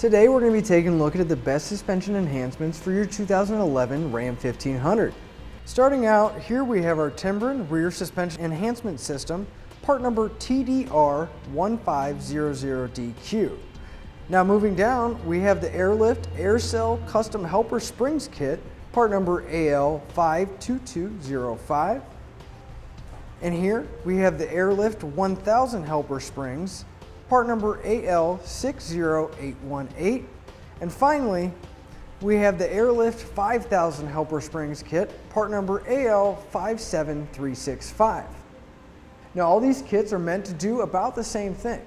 Today we're going to be taking a look at the best suspension enhancements for your 2011 Ram 1500. Starting out, here we have our Timbren Rear Suspension Enhancement System, part number TDR1500DQ. Now moving down, we have the AirLift AirCell Custom Helper Springs Kit, part number AL52205. And here we have the AirLift 1000 Helper Springs, part number AL60818. And finally, we have the AirLift 5000 Helper Springs Kit, part number AL57365. Now all these kits are meant to do about the same thing.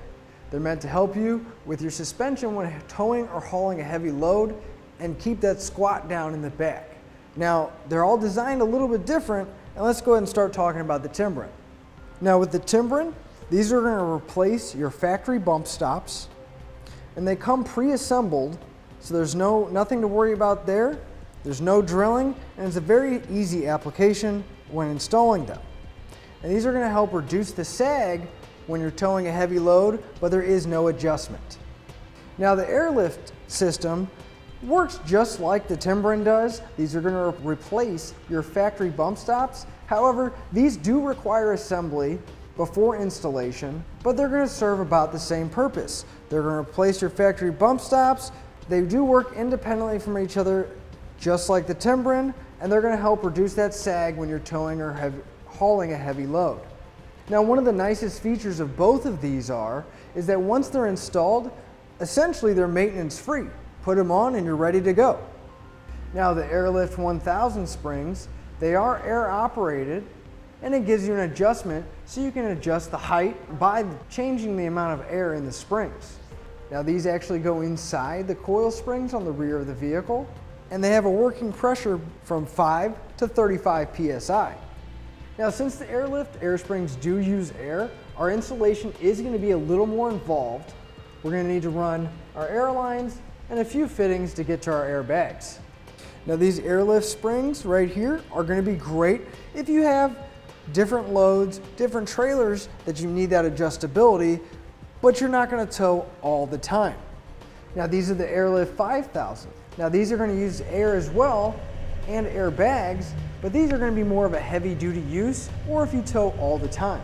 They're meant to help you with your suspension when towing or hauling a heavy load and keep that squat down in the back. Now they're all designed a little bit different, and let's go ahead and start talking about the Timbren. Now with the Timbren, these are going to replace your factory bump stops, and they come pre-assembled, so there's nothing to worry about there. There's no drilling, and it's a very easy application when installing them. And these are going to help reduce the sag when you're towing a heavy load, but there is no adjustment. Now the AirLift system works just like the Timbren does. These are going to replace your factory bump stops. However, these do require assembly before installation, but they're going to serve about the same purpose. They're going to replace your factory bump stops. They do work independently from each other, just like the Timbren, and they're going to help reduce that sag when you're towing or hauling a heavy load. Now, one of the nicest features of both of these is that once they're installed, essentially they're maintenance free. Put them on and you're ready to go. Now the AirLift 1000 springs, they are air operated, and it gives you an adjustment so you can adjust the height by changing the amount of air in the springs. Now these actually go inside the coil springs on the rear of the vehicle, and they have a working pressure from 5 to 35 psi. Now since the AirLift air springs do use air, our installation is going to be a little more involved. We're going to need to run our air lines and a few fittings to get to our airbags. Now these AirLift springs right here are going to be great if you have different loads, different trailers that you need that adjustability, but you're not going to tow all the time. Now these are the AirLift 5000. Now these are going to use air as well and airbags, but these are going to be more of a heavy duty use or if you tow all the time.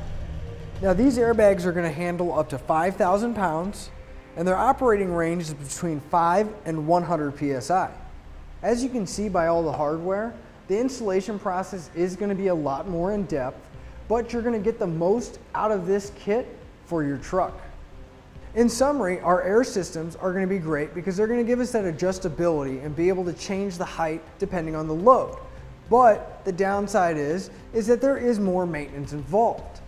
Now these airbags are going to handle up to 5,000 pounds, and their operating range is between 5 and 100 psi. As you can see by all the hardware, the installation process is going to be a lot more in depth, but you're going to get the most out of this kit for your truck. In summary, our air systems are going to be great because they're going to give us that adjustability and be able to change the height depending on the load. But the downside is that there is more maintenance involved.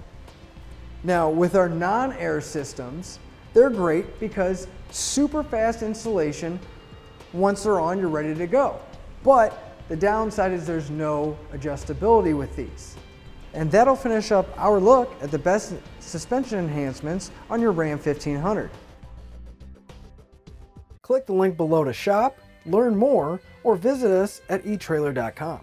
Now with our non-air systems, they're great because super fast installation. Once they're on, you're ready to go. But the downside is there's no adjustability with these. And that'll finish up our look at the best suspension enhancements on your Ram 1500. Click the link below to shop, learn more, or visit us at etrailer.com.